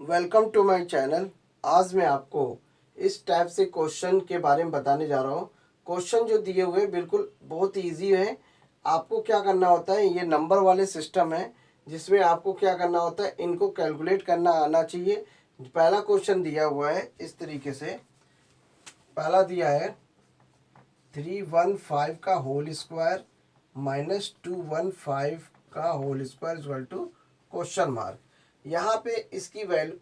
Welcome to my channel. आज मैं आपको इस टाइप से क्वेश्चन के बारे में बताने जा रहा हूँ। क्वेश्चन जो दिए हुए बिल्कुल बहुत इजी है। आपको क्या करना होता है, ये नंबर वाले सिस्टम है जिसमें आपको क्या करना होता है, इनको कैलकुलेट करना आना चाहिए। पहला क्वेश्चन दिया हुआ है इस तरीके से। पहला दिया है 315 का होल स्क्वायर माइनस 215 का whole square equal to question mark. यहाँ पे इसकी वैल्यू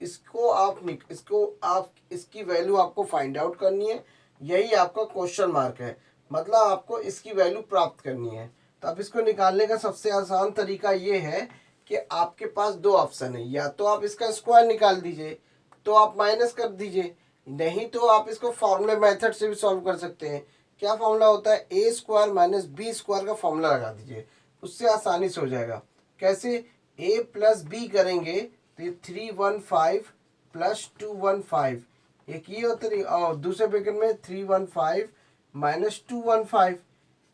इसकी वैल्यू आपको फाइंड आउट करनी है। यही आपका क्वेश्चन मार्क है, मतलब आपको इसकी वैल्यू प्राप्त करनी है। तो अब इसको निकालने का सबसे आसान तरीका ये है कि आपके पास दो ऑप्शन है, या तो आप इसका स्क्वायर निकाल दीजिए तो आप माइनस कर दीजिए, नहीं तो आप इसको फॉर्मूले मेथड से भी सॉल्व कर सकते हैं। क्या फॉर्मूला होता है, ए स्क्वायर माइनस बी स्क्वायर का फॉर्मूला लगा दीजिए, उससे आसानी से हो जाएगा। कैसे, ए प्लस बी करेंगे तो ये 315 प्लस 215, एक ये होता है, और दूसरे ब्रैकेट में 315 माइनस 215।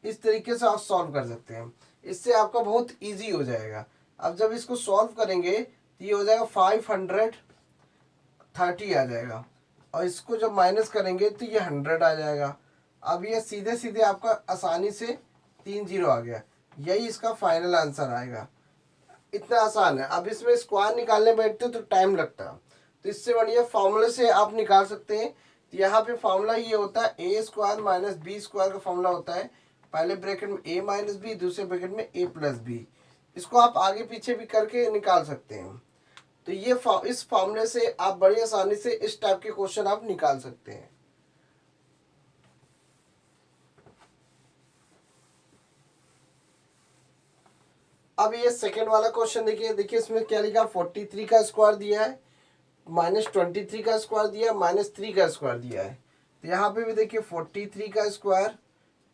इस तरीके से आप सॉल्व कर सकते हैं, इससे आपका बहुत इजी हो जाएगा। अब जब इसको सॉल्व करेंगे तो ये हो जाएगा 530 आ जाएगा, और इसको जब माइनस करेंगे तो ये 100 आ जाएगा। अब ये सीधे सीधे आपका आसानी से 30 आ गया, यही इसका फाइनल आंसर आएगा। इतना आसान है। अब इसमें स्क्वायर निकालने बैठते तो टाइम लगता, तो इससे बढ़िया फॉर्मूले से आप निकाल सकते हैं। तो यहाँ पे फॉर्मूला ये होता है, ए स्क्वायर माइनस बी स्क्वायर का फॉर्मूला होता है, पहले ब्रैकेट में ए माइनस बी, दूसरे ब्रैकेट में ए प्लस बी। इसको आप आगे पीछे भी करके निकाल सकते हैं। तो ये इस फॉर्मूले से आप बड़ी आसानी से इस टाइप के क्वेश्चन आप निकाल सकते हैं। अब ये सेकंड वाला क्वेश्चन देखिए, इसमें क्या लिखा, 43 का स्क्वायर दिया है, माइनस 23 का स्क्वायर दिया है, माइनस 3 का स्क्वायर दिया है। तो यहाँ पे भी देखिए 43 का स्क्वायर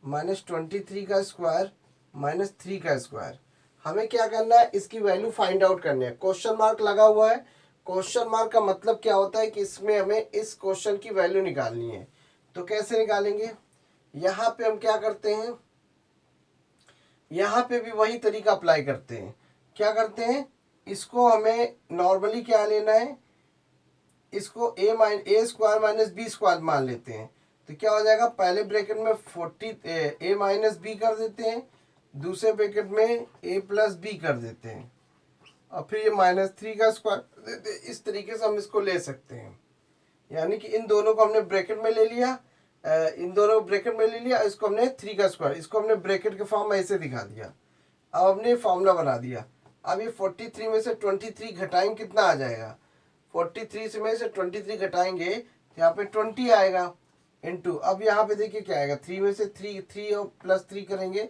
माइनस 23 का स्क्वायर माइनस 3 का स्क्वायर। हमें क्या करना है, इसकी वैल्यू फाइंड आउट करनी है। क्वेश्चन मार्क लगा हुआ है, क्वेश्चन मार्क का मतलब क्या होता है कि इसमें हमें इस क्वेश्चन की वैल्यू निकालनी है। तो कैसे निकालेंगे, यहाँ पे हम क्या करते हैं, यहाँ पे भी वही तरीका अप्लाई करते हैं। क्या करते हैं, इसको हमें नॉर्मली क्या लेना है, इसको ए स्क्वायर माइनस बी स्क्वायर मान लेते हैं। तो क्या हो जाएगा, पहले ब्रैकेट में 40 ए माइनस बी कर देते हैं, दूसरे ब्रैकेट में ए प्लस बी कर देते हैं, और फिर ये -3 का स्क्वायर देते हैं। इस तरीके से हम इसको ले सकते हैं। यानी कि इन दोनों को हमने ब्रैकेट में ले लिया, इन दोनों को ब्रैकेट में ले लिया, इसको हमने 3 का स्क्वायर, इसको हमने ब्रैकेट के फॉर्म में ऐसे दिखा दिया। अब हमने फॉर्मूला बना दिया। अब ये 43 में से 23 घटाएंगे, कितना आ जाएगा, 43 में से 23 घटाएंगे, यहाँ पे 20 आएगा इनटू। अब यहाँ पे देखिए क्या आएगा, 3 में से 3 और प्लस 3 करेंगे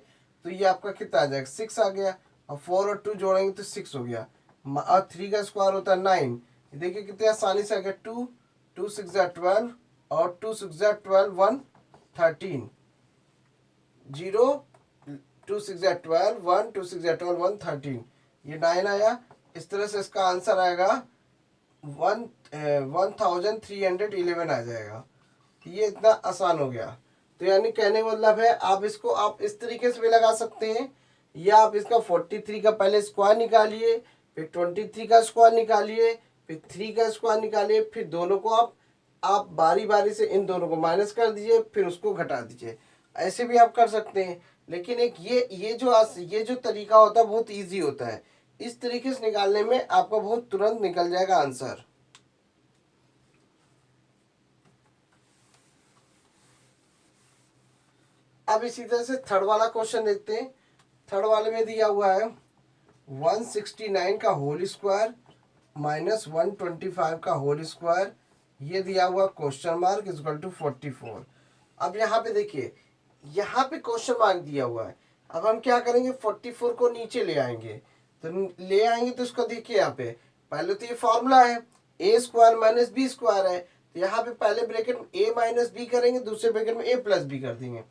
तो ये आपका कितना आ जाएगा, 6 आ गया, और 4 और 2 जोड़ेंगे तो 6 हो गया, और 3 का स्क्वायर होता है 9। देखिए कितने आसानी से आ गया, 2 6 12, और 2 6 12 1 13, 0 2 6 12 1 2 6 12 1 13, ये 9 आया। इस तरह से इसका आंसर आएगा 1311 आ जाएगा। ये इतना आसान हो गया। तो यानी कहने का मतलब है, आप इसको आप इस तरीके से भी लगा सकते हैं, या आप इसका 43 का पहले स्क्वायर निकालिए, फिर 23 का स्क्वायर निकालिए, फिर 3 का स्क्वायर निकालिए, फिर दोनों को आप बारी बारी से इन दोनों को माइनस कर दीजिए, फिर उसको घटा दीजिए। ऐसे भी आप कर सकते हैं, लेकिन एक ये जो तरीका होता है बहुत ईजी होता है। इस तरीके से निकालने में आपका बहुत तुरंत निकल जाएगा आंसर। अब इसी तरह से थर्ड वाला क्वेश्चन देखते हैं। थर्ड वाले में दिया हुआ है 169 का होल स्क्वायर माइनस 125 का होल स्क्वायर, ये दिया हुआ क्वेश्चन मार्क इक्वल टू 44। अब यहाँ पे देखिए, यहाँ पे क्वेश्चन मार्क दिया हुआ है। अब हम क्या करेंगे, 44 को नीचे ले आएंगे। तो ले आएंगे तो इसको देखिए, यहाँ पे पहले तो ये फॉर्मूला है, ए स्क्वायर माइनस बी स्क्वायर है। तो यहाँ पे पहले ब्रैकेट में ए माइनस बी करेंगे, दूसरे ब्रैकेट में ए प्लस बी कर देंगे।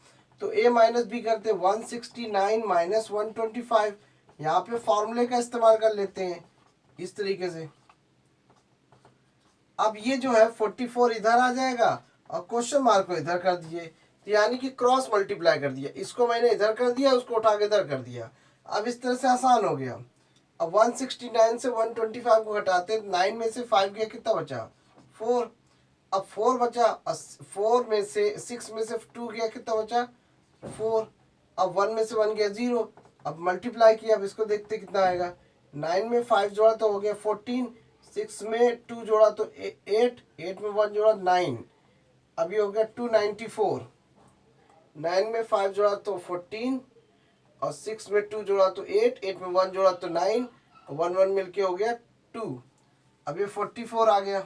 तो ए माइनस बी करते 169 माइनस 125, यहाँ पे फॉर्मूले का इस्तेमाल कर लेते हैं इस तरीके से। अब ये जो है 44 इधर आ जाएगा, और क्वेश्चन मार्क को इधर कर दीजिए, तो यानी कि क्रॉस मल्टीप्लाई कर दिया। इसको मैंने इधर कर दिया, उसको उठा के इधर कर दिया। अब इस तरह से आसान हो गया। अब 169 से 125 को घटाते, 9 में से 5 गया, कितना बचा? 4। अब 4 बचा, 4 में से 6 में से 2 गया, कितना बचा? 4। अब 1 में से 1 गया 0। अब मल्टीप्लाई किया, अब इसको देखते कितना आएगा। 9 में 5 जोड़ा तो हो गया 14, 6 में 2 जोड़ा तो 8, 8 में 1 जोड़ा 9, अभी हो गया 294। 9 में 5 जोड़ा तो 14 और 6 में 2 जोड़ा तो 8, 8 में 1 जोड़ा तो 9, 1 1 मिलके हो गया 2। अब ये 44 आ गया,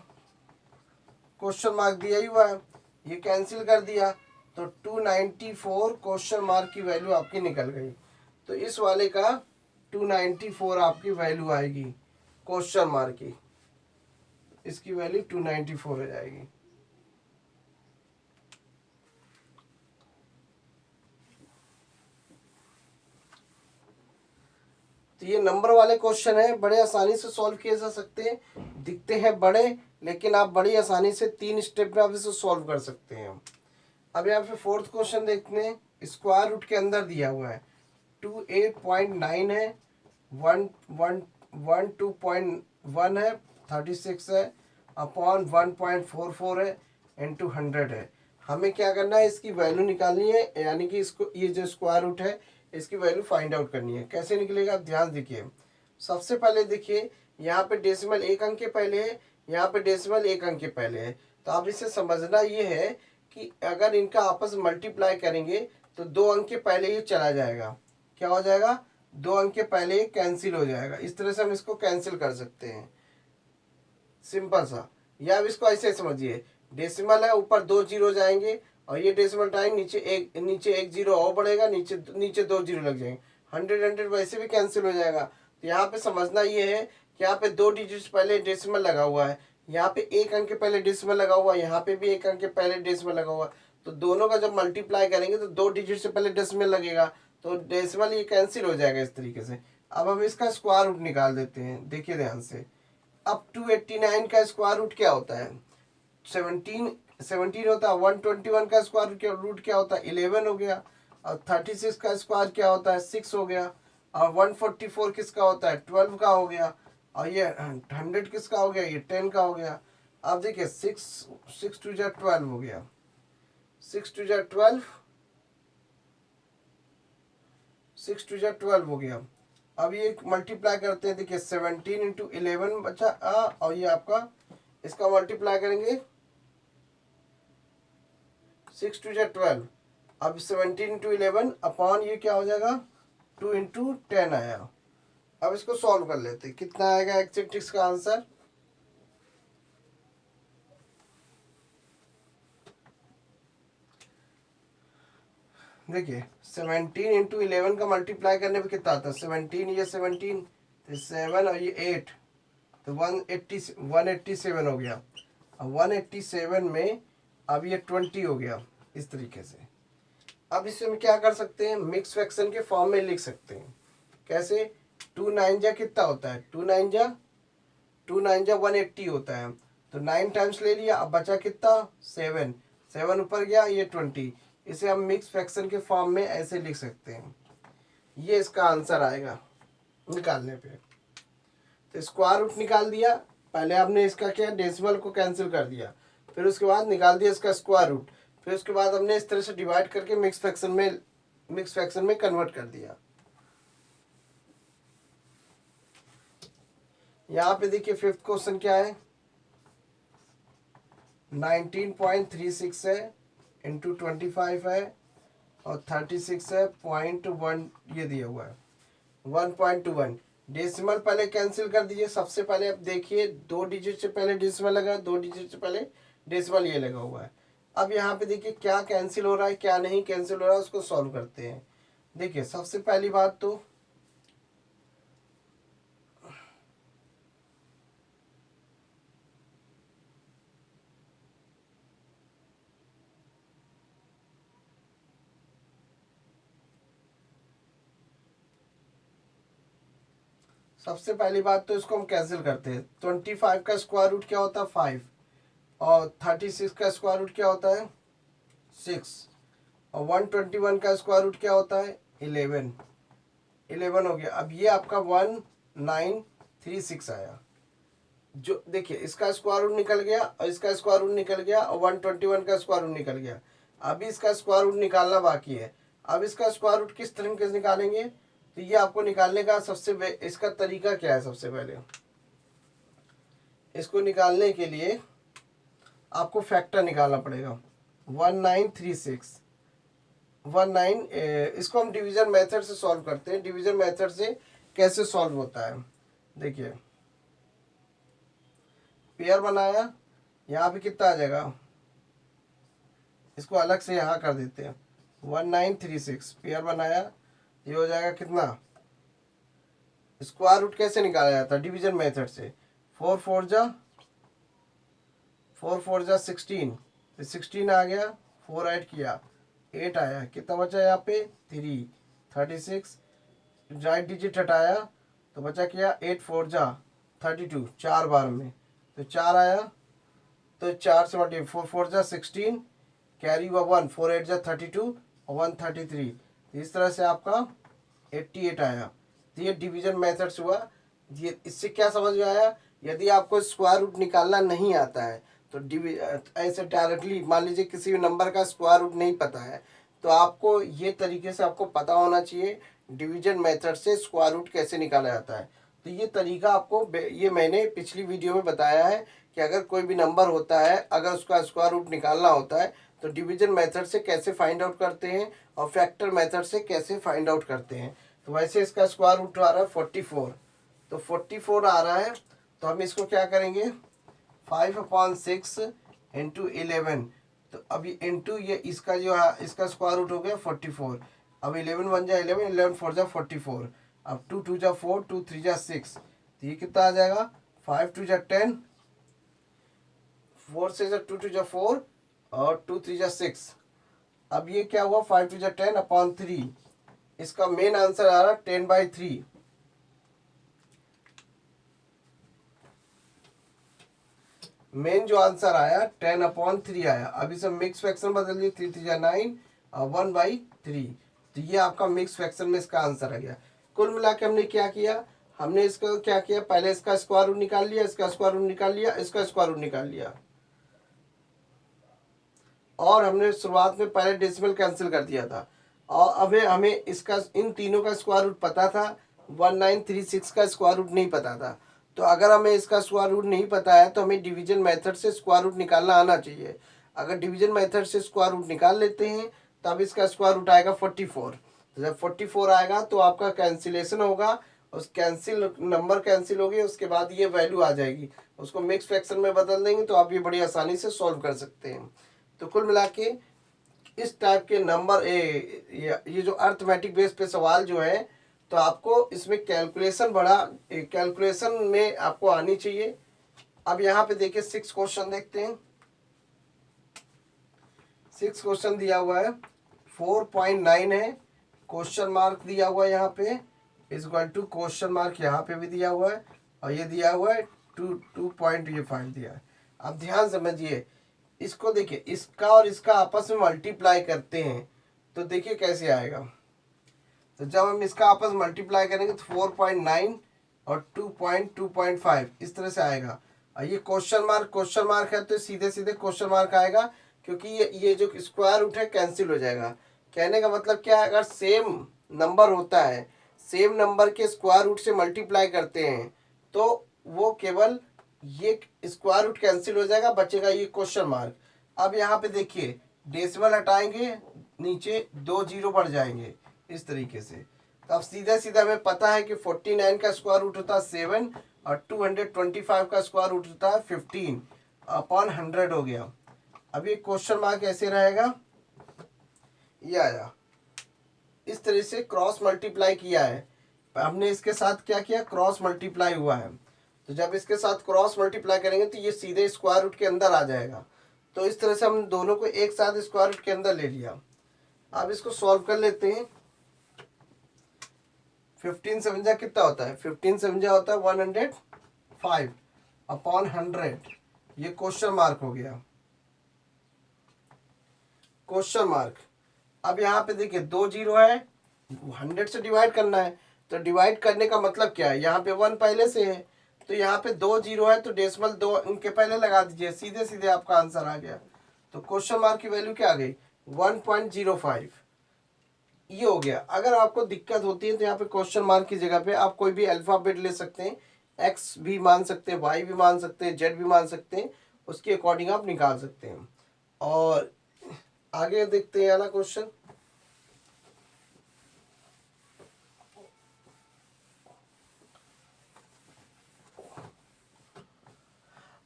क्वेश्चन मार्क दिया ही हुआ है, ये कैंसिल कर दिया तो 294 क्वेश्चन मार्क की वैल्यू आपकी निकल गई। तो इस वाले का 294 आपकी वैल्यू आएगी क्वेश्चन मार्क की, इसकी वैल्यू 294 हो जाएगी। तो ये नंबर वाले क्वेश्चन है, बड़े आसानी से सॉल्व किए जा सकते हैं, दिखते हैं बड़े, लेकिन आप बड़ी आसानी से 3 स्टेप में आप इसे सॉल्व कर सकते हैं। अब यहाँ पे 4th क्वेश्चन देखते हैं, स्क्वायर रूट के अंदर दिया हुआ है 28.9 है, 2.1 है, 36 है, अपॉन 1.44 है, इंटू 100 है। हमें क्या करना है, इसकी वैल्यू निकालनी है, यानी कि इसको, ये जो स्क्वायर रूट है इसकी वैल्यू फाइंड आउट करनी है। कैसे निकलेगा, आप ध्यान देखिए। सबसे पहले देखिए, यहाँ पे डेसिमल 1 अंक के पहले है, यहाँ पे डेसिमल 1 अंक के पहले है, तो आप इसे समझना ये है कि अगर इनका आपस में मल्टीप्लाई करेंगे तो 2 अंक के पहले ये चला जाएगा, क्या हो जाएगा, 2 अंक के पहले ये कैंसिल हो जाएगा। इस तरह से हम इसको कैंसिल कर सकते हैं, सिंपल सा। या अब इसको ऐसे समझिए, डेसिमल है, ऊपर 2 जीरो जाएंगे और ये डेसिमल टाइम नीचे एक जीरो और बढ़ेगा, नीचे नीचे 2 जीरो लग जाएंगे, 100 वैसे भी कैंसिल हो जाएगा। तो यहाँ पे समझना ये है कि यहाँ पे 2 डिजिट पहले डेसिमल लगा हुआ है, यहाँ पे 1 अंक के पहले डेसिमल लगा हुआ है, यहाँ पे भी 1 अंक के पहले डेसिमल लगा हुआ है, तो दोनों का जब मल्टीप्लाई करेंगे तो 2 डिजिट से पहले डेसिमल लगेगा, तो डेसिमल ये कैंसिल हो जाएगा इस तरीके से। अब हम इसका स्क्वायर रूट निकाल देते हैं, देखिए ध्यान से। अब 289 का स्क्वायर रूट क्या होता है, 17 होता है। 121 का स्क्वायर रूट क्या होता है, 11 हो गया। और 36 का स्क्वायर क्या होता है, 6 हो गया। और 144 किसका होता है, 12 का हो गया। और ये 100 किसका हो गया, ये 10 का हो गया। अब देखिए 6 2 जा 12 हो गया, 6 2 जा 12, 6 2 जा 12 हो गया। अब ये मल्टीप्लाई करते हैं, देखिए 17 इंटू 11 बचा, और ये आपका इसका मल्टीप्लाई करेंगे 6 2 जा 12। अब 17 इंटू 11 अपॉन ये क्या हो जाएगा, 2 इंटू 10 आया। अब इसको सॉल्व कर लेते, कितना आएगा एक्सेप्टिक्स का आंसर। देखिए 17 इंटू 11 का मल्टीप्लाई करने पे कितना आता है, 17, ये 17, तो 7 और ये 8, तो 187 हो गया। अब 187 में अब ये 20 हो गया, इस तरीके से। अब इसे हम क्या कर सकते हैं, मिक्स फ्रैक्शन के फॉर्म में लिख सकते हैं। कैसे, 2 9 जा कितना होता है, 2 9 जा 180 होता है, तो 9 टाइम्स ले लिया, अब बचा कितना, 7, 7 ऊपर गया, ये 20। इसे हम मिक्स फ्रैक्शन के फॉर्म में ऐसे लिख सकते हैं, ये इसका आंसर आएगा निकालने पे। तो स्क्वायर रूट निकाल दिया, पहले आपने इसका क्या, डेसिमल को कैंसिल कर दिया, फिर उसके बाद निकाल दिया इसका स्क्वायर रूट, फिर उसके बाद हमने इस तरह से डिवाइड करके मिक्स फ्रैक्शन में कन्वर्ट कर दिया। यहाँ पे देखिए 5th क्वेश्चन क्या है, 19.36 है, इंटू 25 है, और 36 है, 0.1 ये दिया हुआ है, 1.21। डेसिमल पहले कैंसिल कर दीजिए। सबसे पहले आप देखिए 2 डिजिट से पहले डेसिमल लगा, 2 डिजिट से पहले डेसिमल ये लगा हुआ है। अब यहाँ पे देखिए क्या कैंसिल हो रहा है, क्या नहीं कैंसिल हो रहा है, उसको सॉल्व करते हैं। देखिए सबसे पहली बात तो इसको हम कैंसिल करते हैं। 25 का स्क्वायर रूट क्या होता है, 5, और 36 का स्क्वायर रूट क्या होता है, 6, और 121 का स्क्वायर रूट क्या होता है, 11 हो गया। अब ये आपका 1 1936 आया। जो देखिए इसका स्क्वायर रूट निकल गया और इसका स्क्वायर रूट निकल गया और 121 का स्क्वायर रूट निकल गया। अभी इसका स्क्वायर रूट निकालना बाकी है। अब इसका स्क्वायर रूट किस तरीके से निकालेंगे, तो ये आपको निकालने का इसका तरीका क्या है। सबसे पहले इसको निकालने के लिए आपको फैक्टर निकालना पड़ेगा 1936 इसको हम डिवीजन मेथड से सॉल्व करते हैं। डिवीजन मेथड से कैसे सॉल्व होता है, देखिए पेयर बनाया, यहाँ पे कितना आ जाएगा, इसको अलग से यहाँ कर देते हैं 1936 पेयर बनाया, ये हो जाएगा कितना, स्क्वायर रूट कैसे निकाला जाता है डिवीजन मेथड से, 4 4 जा 16, 16 आ गया, 4 ऐड किया 8 आया, कितना बचा यहाँ पे 3, 36 राइट डिजिट हटाया तो बचा क्या 8 4 जा 32, 4 बार में तो 4 आया, तो 4 से मल्टीप्लाई 4 4 जा 16 कैरी हुआ 1, 4 8 जा 32 और 133, इस तरह से आपका 88 आया। तो ये डिवीजन मेथड से हुआ। ये इससे क्या समझ में आया, यदि आपको स्क्वायर रूट निकालना नहीं आता है तो ऐसे डायरेक्टली मान लीजिए किसी भी नंबर का स्क्वायर रूट नहीं पता है तो आपको ये तरीके से आपको पता होना चाहिए डिवीजन मेथड से स्क्वायर रूट कैसे निकाला जाता है। तो ये तरीका आपको ये मैंने पिछली वीडियो में बताया है कि अगर कोई भी नंबर होता है, अगर उसका स्क्वायर रूट निकालना होता है तो डिवीजन मेथड से कैसे फाइंड आउट करते हैं और फैक्टर मेथड से कैसे फाइंड आउट करते हैं। तो वैसे इसका स्क्वायर रूट आ रहा है 44, तो 44 आ रहा है, तो हम इसको क्या करेंगे 5/6 इंटू 11, तो अभी इंटू ये इसका जो है इसका स्क्वायर रूट हो गया 44, अब 11 1 जा 11, 11 4 जा 44, अब 2 2 जा 4, 2 3 जा 6, तो ये कितना आ जाएगा 5 2 जा 10, 4 से 2 2 जा 4 और 2 3 जा 6, अब ये क्या हुआ 5 2 जा 10/3, इसका मेन आंसर आ रहा 10/3। मेन जो आंसर आया 10/3 आया। अब इसे मिक्स फ्रैक्शन बदल दिए 3 3 जा 9 और 1/3, तो ये आपका मिक्स फ्रैक्शन में इसका आंसर आ गया। कुल मिला के हमने क्या किया, हमने इसका क्या किया, पहले इसका स्क्वायर रूट निकाल लिया, इसका स्क्वायर रूट निकाल लिया, इसका स्क्वायर रूट निकाल लिया, और हमने शुरुआत में पहले डेसिमल कैंसिल कर दिया था। और अब हमें इसका इन तीनों का स्क्वायर रूट पता था, 1936 का स्क्वायर रूट नहीं पता था। तो अगर हमें इसका स्क्वायर रूट नहीं पता है तो हमें डिवीजन मेथड से स्क्वायर रूट निकालना आना चाहिए। अगर डिवीजन मेथड से स्क्वायर रूट निकाल लेते हैं तब इसका स्क्वायर रूट आएगा 44। तो जब 44 आएगा तो आपका कैंसिलेशन होगा, उस नंबर कैंसिल होगी, उसके बाद ये वैल्यू आ जाएगी, उसको मिक्स फ्रैक्शन में बदल देंगे तो आप ये बड़ी आसानी से सॉल्व कर सकते हैं। तो कुल मिला के इस टाइप के नंबर ये जो अर्थमेटिक बेस पे सवाल जो है तो आपको इसमें कैलकुलेशन में आपको आनी चाहिए। अब यहाँ पे देखिए 6 क्वेश्चन देखते हैं। 6 क्वेश्चन दिया हुआ है, 4.9 है, क्वेश्चन मार्क दिया हुआ है यहाँ पे इक्वल टू क्वेश्चन मार्क यहाँ पे भी दिया हुआ है, और ये दिया हुआ है 2.5 दिया है। अब ध्यान समझिए इसको, देखिए इसका और इसका आपस में मल्टीप्लाई करते हैं तो देखिए कैसे आएगा। तो जब हम इसका आपस में मल्टीप्लाई करेंगे तो 4.9 और 2.5 इस तरह से आएगा। और ये क्वेश्चन मार्क है तो सीधे सीधे क्वेश्चन मार्क आएगा, क्योंकि ये जो स्क्वायर रूट है कैंसिल हो जाएगा। कहने का मतलब क्या है, अगर सेम नंबर होता है, सेम नंबर के स्क्वायर रूट से मल्टीप्लाई करते हैं तो वो केवल ये स्क्वायर रूट कैंसिल हो जाएगा, बचेगा ये क्वेश्चन मार्क। अब यहाँ पे देखिए डेसिमल हटाएंगे, नीचे 2 जीरो बढ़ जाएंगे इस तरीके से। तो अब सीधा सीधा हमें पता है कि 49 का स्क्वायर रूट होता है 7 और 225 का स्क्वायर रूट होता है 15/100 हो गया। अब ये क्वेश्चन मार्क ऐसे रहेगा, ये आया इस तरह से क्रॉस मल्टीप्लाई किया है हमने, इसके साथ क्या किया क्रॉस मल्टीप्लाई हुआ है। तो जब इसके साथ क्रॉस मल्टीप्लाई करेंगे तो ये सीधे स्क्वायर रूट के अंदर आ जाएगा। तो इस तरह से हम दोनों को एक साथ स्क्वायर रूट के अंदर ले लिया। अब इसको सॉल्व कर लेते हैं। 15 7 जा कितना होता है, 15 7 जा होता है 105/100, ये क्वेश्चन मार्क हो गया, क्वेश्चन मार्क। अब यहाँ पे देखिए 2 जीरो है, 100 से डिवाइड करना है, तो डिवाइड करने का मतलब क्या है, यहाँ पे 1 पहले से है तो यहाँ पे 2 जीरो है तो डेसिमल 2 इनके पहले लगा दीजिए, सीधे सीधे आपका आंसर आ गया। तो क्वेश्चन मार्क की वैल्यू क्या आ गई 1.05, ये हो गया। अगर आपको दिक्कत होती है तो यहाँ पे क्वेश्चन मार्क की जगह पे आप कोई भी अल्फाबेट ले सकते हैं, एक्स भी मान सकते हैं, वाई भी मान सकते हैं, जेड भी मान सकते हैं, उसके अकॉर्डिंग आप निकाल सकते हैं। और आगे देखते हैं अगला क्वेश्चन।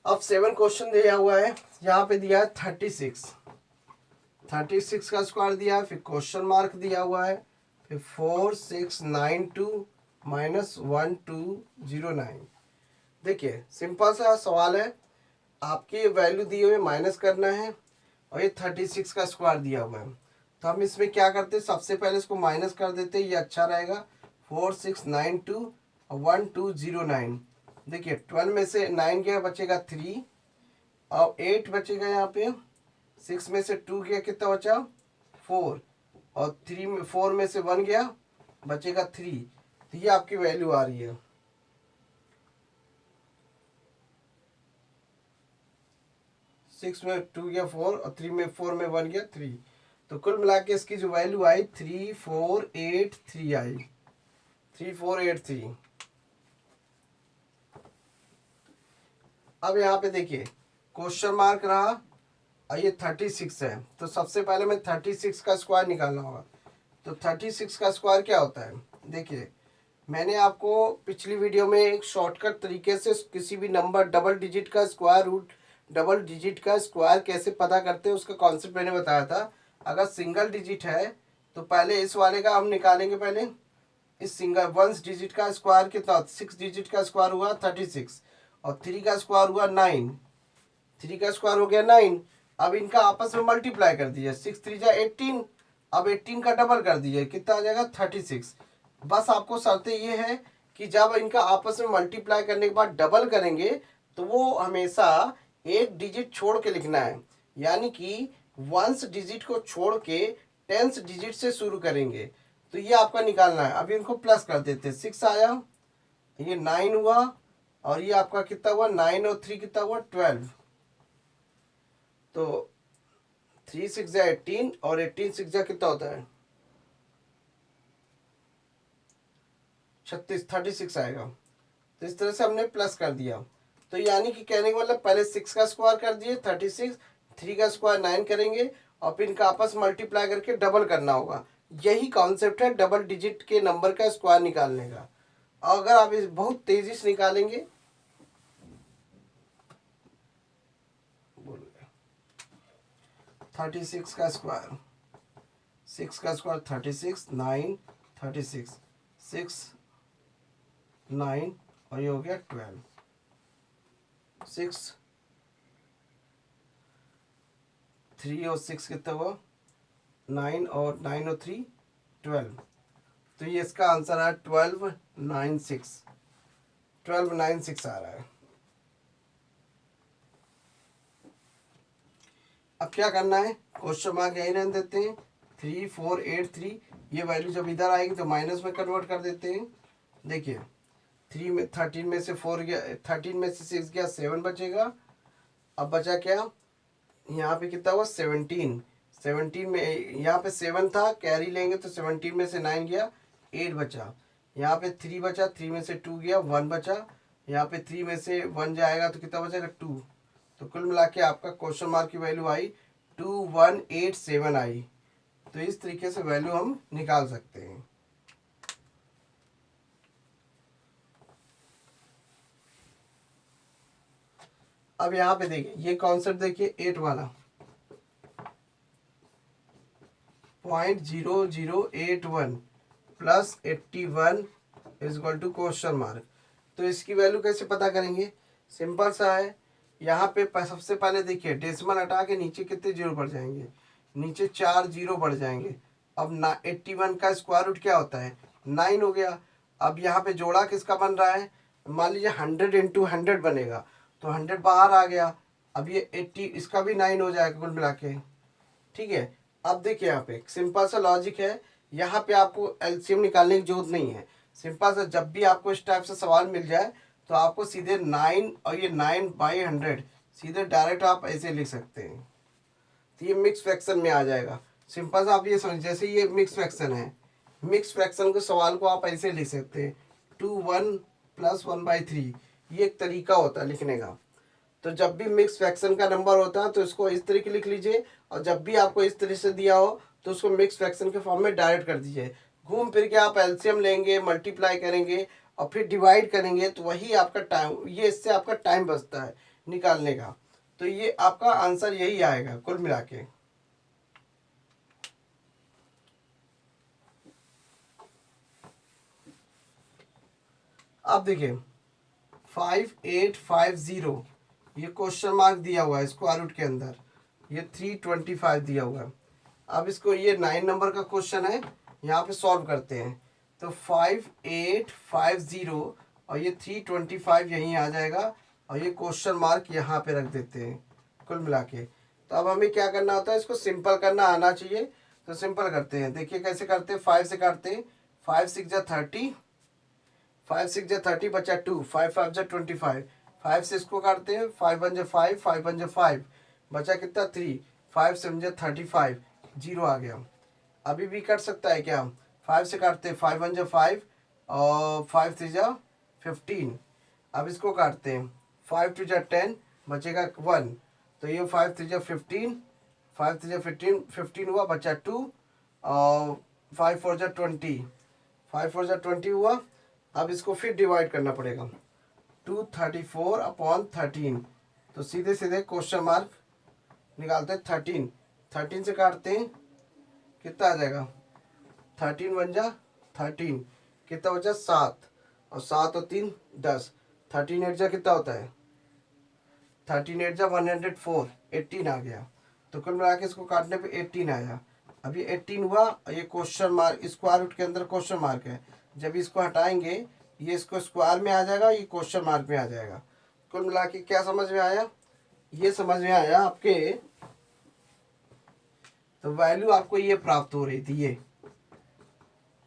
अब 7 क्वेश्चन दिया हुआ है, यहाँ पे दिया है 36 का स्क्वायर दिया है, फिर क्वेश्चन मार्क दिया हुआ है, फिर 4692 माइनस 1209। देखिए सिंपल सा सवाल है, आपकी वैल्यू दी हुई है, माइनस करना है और ये 36 का स्क्वायर दिया हुआ है। तो हम इसमें क्या करते हैं, सबसे पहले इसको माइनस कर देते हैं, ये अच्छा रहेगा। 4692 और 1209। देखिए 12 में से 9 गया, बचेगा 3 और 8 बचेगा, यहाँ पे 6 में से 2 गया, कितना बचा 4 और 4 में से 1 गया, बचेगा 3। तो ये आपकी वैल्यू आ रही है। सिक्स में 2 गया 4 और 4 में 1 गया 3। तो कुल मिला के इसकी जो वैल्यू आई 3483 आई, 3483। अब यहाँ पे देखिए क्वेश्चन मार्क रहा और ये 36 है, तो सबसे पहले मैं 36 का स्क्वायर निकालना होगा। तो 36 का स्क्वायर क्या होता है, देखिए मैंने आपको पिछली वीडियो में एक शॉर्टकट तरीके से किसी भी नंबर डबल डिजिट का स्क्वायर रूट, डबल डिजिट का स्क्वायर कैसे पता करते हैं उसका कॉन्सेप्ट मैंने बताया था। अगर सिंगल डिजिट है तो पहले इस वाले का हम निकालेंगे, पहले इस सिंगल 1 डिजिट का स्क्वायर कितना, 6 डिजिट का स्क्वायर हुआ 36 और 3 का स्क्वायर हुआ 9, 3 का स्क्वायर हो गया 9। अब इनका आपस में मल्टीप्लाई कर दीजिए, 6 3 जा 18, अब 18 का डबल कर दीजिए, कितना आ जाएगा 36। बस आपको शर्तें ये है कि जब इनका आपस में मल्टीप्लाई करने के बाद डबल करेंगे तो वो हमेशा एक डिजिट छोड़ के लिखना है, यानी कि 1 डिजिट को छोड़ के 10 डिजिट से शुरू करेंगे। तो ये आपका निकालना है। अभी इनको प्लस कर देते हैं, 6 आया, ये 9 हुआ और ये आपका कितना हुआ 9 और 3 कितना हुआ 12। तो 3 6 जा 18 और 18 6 जा कितना होता है 36, 36 आएगा। तो इस तरह से हमने प्लस कर दिया। तो यानी कि कहने का मतलब पहले 6 का स्क्वायर कर दिए 36, 3 का स्क्वायर 9 करेंगे और फिर इनका आपस मल्टीप्लाई करके डबल करना होगा। यही कॉन्सेप्ट है डबल डिजिट के नंबर का स्क्वायर निकालने का। अगर आप इस बहुत तेजी से निकालेंगे, 36 का स्क्वायर, 6 का स्क्वायर 36, 9 36, 6 9 और ये हो गया 12, 6 3 और 6 कितना हुआ 9 और 9 और 3 12। तो ये इसका आंसर है 1296, 1296 आ रहा है। अब क्या करना है, क्वेश्चन मार्क यही रहने देते हैं 3483। ये वैल्यू जब इधर आएगी तो माइनस में कन्वर्ट कर देते हैं। देखिए 3 में 13 में से 4 गया, 13 में से 6 गया 7 बचेगा। अब बचा क्या, यहाँ पे कितना हुआ 17, 17 में यहाँ पे 7 था, कैरी लेंगे तो 17 में से 9 गया 8 बचा। यहाँ पे 3 बचा, 3 में से 2 गया 1 बचा। यहाँ पे 3 में से 1 जाएगा तो कितना बचेगा 2। तो कुल मिला के आपका क्वेश्चन मार्क की वैल्यू आई 2187 आई। तो इस तरीके से वैल्यू हम निकाल सकते हैं। अब यहाँ पे देखिए ये कॉन्सेप्ट देखिए 8 वाला 0.0081 plus 81 is equal to question mark. तो इसकी वैल्यू कैसे पता करेंगे, सिंपल सा है। यहाँ पे सबसे पहले देखिए डेसिमल हटा के नीचे कितने जीरो बढ़ जाएंगे, नीचे 4 जीरो बढ़ जाएंगे। अब 81 का स्क्वायर रूट क्या होता है 9 हो गया। अब यहाँ पे जोड़ा किसका बन रहा है, मान लीजिए 100 इंटू 100 बनेगा तो 100 बाहर आ गया। अब ये 80 इसका भी 9 हो जाएगा कुल मिला के, ठीक है। अब देखिए यहाँ पे सिंपल सा लॉजिक है, यहाँ पे आपको एलसीएम निकालने की जरूरत नहीं है, सिंपल सा, जब भी आपको इस टाइप से सवाल मिल जाए तो आपको सीधे 9 और ये 9/100 सीधे डायरेक्ट आप ऐसे लिख सकते हैं, तो ये मिक्स फ्रैक्शन में आ जाएगा। सिंपल सा आप ये समझ, जैसे ये मिक्स फ्रैक्शन है, मिक्स फ्रैक्शन के सवाल को आप ऐसे लिख सकते हैं 2 1 + 1/3, ये एक तरीका होता है लिखने का। तो जब भी मिक्स फ्रैक्शन का नंबर होता है तो इसको इस तरीके लिख लीजिए, और जब भी आपको इस तरीके से दिया हो तो उसको मिक्स फ्रैक्शन के फॉर्म में डायरेक्ट कर दीजिए। घूम फिर के आप एलसीएम लेंगे, मल्टीप्लाई करेंगे और फिर डिवाइड करेंगे, तो वही आपका टाइम, ये इससे आपका टाइम बचता है निकालने का। तो ये आपका आंसर यही आएगा कुल मिला के। अब देखिए 5850, ये क्वेश्चन मार्क दिया हुआ है स्क्वायर रूट के अंदर, ये 325 दिया हुआ है। अब इसको, ये 9 नंबर का क्वेश्चन है, यहाँ पे सॉल्व करते हैं। तो 5850 और ये 325 यहीं आ जाएगा, और ये क्वेश्चन मार्क यहाँ पे रख देते हैं कुल मिला के। तो अब हमें क्या करना होता है, इसको सिंपल करना आना चाहिए। तो सिंपल करते हैं, देखिए कैसे करते हैं। 5 से काटते हैं, 5 6 जा 30, 5 6 जा 30 बचा 2, 5 5 जा 25, 5 से इसको काटते हैं, 5 1 जा 5, 5 1 जा 5, बचा कितना 3, 5 7 जा 35, 0 आ गया। अभी भी कट सकता है क्या, 5 से काटते हैं, 5 1 जा 5 और 5 3 जा 15। अब इसको काटते हैं, 5 2 जा 10, बचेगा 1, तो ये 5 3 जा 15, 5 3 जा 15, 15 हुआ, बचा 2 और 5 4 जा 20, 5 4 जा 20 हुआ। अब इसको फिर डिवाइड करना पड़ेगा, 234/13, तो सीधे सीधे क्वेश्चन मार्क निकालते हैं। 13 से काटते हैं, कितना आ जाएगा, 13 1 जा 13, कितना बचा 7, और 7 और 3 10, 13 8 जा कितना होता है, 13 8 जा 104, 18 आ गया। तो कुल मिला के इसको काटने पे 18 आया। अब ये 18 हुआ, और ये क्वेश्चन मार्क स्क्वायर रूट के अंदर क्वेश्चन मार्क है, जब इसको हटाएंगे ये इसको स्क्वायर में आ जाएगा, ये क्वेश्चन मार्क में आ जाएगा। कुल मिला के क्या समझ में आया, ये समझ में आया आपके। तो वैल्यू आपको ये प्राप्त हो रही थी, ये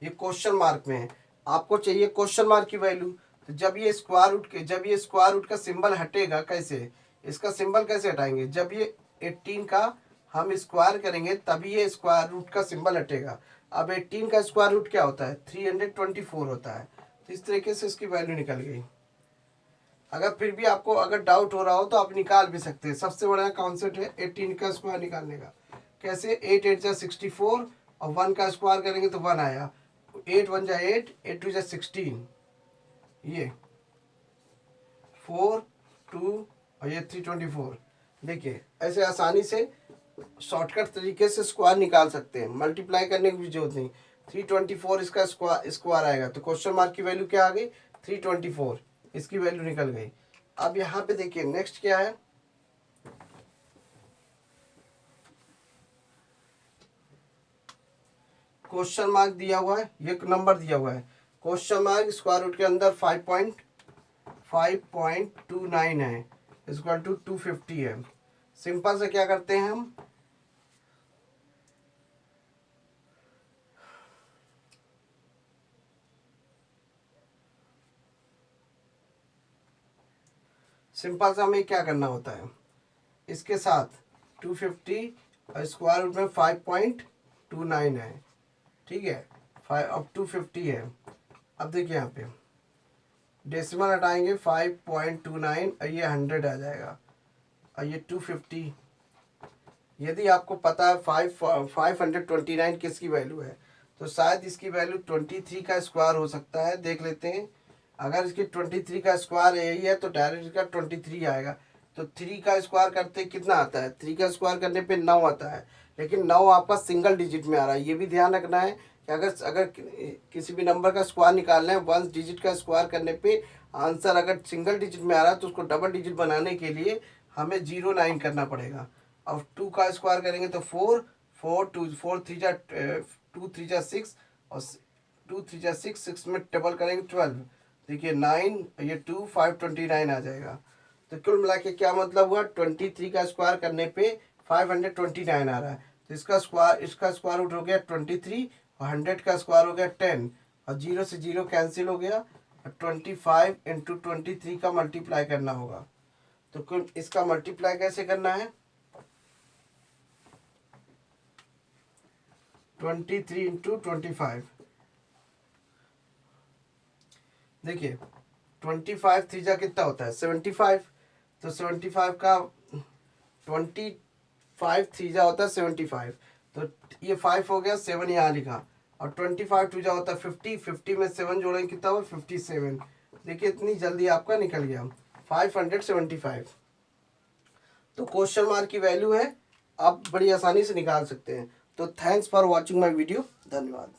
क्वेश्चन मार्क में है, आपको चाहिए क्वेश्चन मार्क की वैल्यू। तो जब ये स्क्वायर रूट का सिंबल हटेगा, कैसे, इसका सिंबल कैसे हटाएंगे, जब ये 18 का हम स्क्वायर करेंगे तभी ये स्क्वायर रूट का सिंबल हटेगा। अब 18 का स्क्वायर रूट क्या होता है, 324 होता है। तो इस तरीके से इसकी वैल्यू निकल गई। अगर फिर भी आपको अगर डाउट हो रहा हो तो आप निकाल भी सकते हैं। सबसे बड़ा कॉन्सेप्ट है 18 का स्क्वायर निकालने का। कैसे, 8 8 जा 64 और 1 का स्क्वायर करेंगे तो 1 आया, 8 1 जा 8, 8 2 जा 16, ये 4 2 और ये 324। देखिए ऐसे आसानी से शॉर्टकट तरीके से स्क्वायर निकाल सकते हैं, मल्टीप्लाई करने की भी जरूरत नहीं। 324 इसका स्क्वायर आएगा, तो क्वेश्चन मार्क की वैल्यू क्या आ गई, 324, इसकी वैल्यू निकल गई। अब यहाँ पे देखिए नेक्स्ट क्या है, क्वेश्चन मार्क दिया हुआ है, ये नंबर दिया हुआ है, क्वेश्चन मार्क स्क्वायर रूट के अंदर 5.29 है, इक्वल टू 250 है। सिंपल से क्या करते हैं हम, सिंपल से हमें क्या करना होता है, इसके साथ 250 और स्क्वायर रूट में 5.29 है, ठीक है, 5 अब 250 है। अब देखिए यहाँ पे डेसिमल हटाएंगे, 5.29 और ये 100 आ जाएगा, और ये 250। यदि आपको पता है 529 किसकी वैल्यू है, तो शायद इसकी वैल्यू 23 का स्क्वायर हो सकता है, देख लेते हैं। अगर इसकी 23 का स्क्वायर यही है तो डायरेक्ट इसका 23 आएगा। तो 3 का स्क्वायर करते कितना आता है, 3 का स्क्वायर करने पे 9 आता है, लेकिन 9 आपका सिंगल डिजिट में आ रहा है। ये भी ध्यान रखना है कि अगर किसी भी नंबर का स्क्वायर निकालना है, 1 डिजिट का स्क्वायर करने पे आंसर अगर सिंगल डिजिट में आ रहा है तो उसको डबल डिजिट बनाने के लिए हमें 09 करना पड़ेगा। अब 2 का स्क्वायर करेंगे तो 4 4 2 4 3 जा 2 3 जा 6 और 2 3 जा 6, 6 में डबल करेंगे 12, देखिए 9, ये 2 529 आ जाएगा। तो कुल मिला के क्या मतलब हुआ, 23 का स्क्वायर करने पे 529 आ रहा है। तो इसका स्क्वायर रूट हो गया 23 और 100 का स्क्वायर हो गया 10, और 0 से 0 कैंसिल हो गया, और 25 इंटू 23 का मल्टीप्लाई करना होगा। तो कुल इसका मल्टीप्लाई कैसे करना है, 23 इंटू 25। देखिए 25 थ्रीजा कितना होता है 75, तो 75 का 25 थ्रीजा होता है 75, तो ये 5 हो गया, 7 यहाँ लिखा, और 25 टूजा होता है 50, 50 में 7 जोड़ेंगे कितना हुआ 57। देखिए इतनी जल्दी आपका निकल गया 575। तो क्वेश्चन मार्क की वैल्यू है, आप बड़ी आसानी से निकाल सकते हैं। तो thanks for watching my video, धन्यवाद।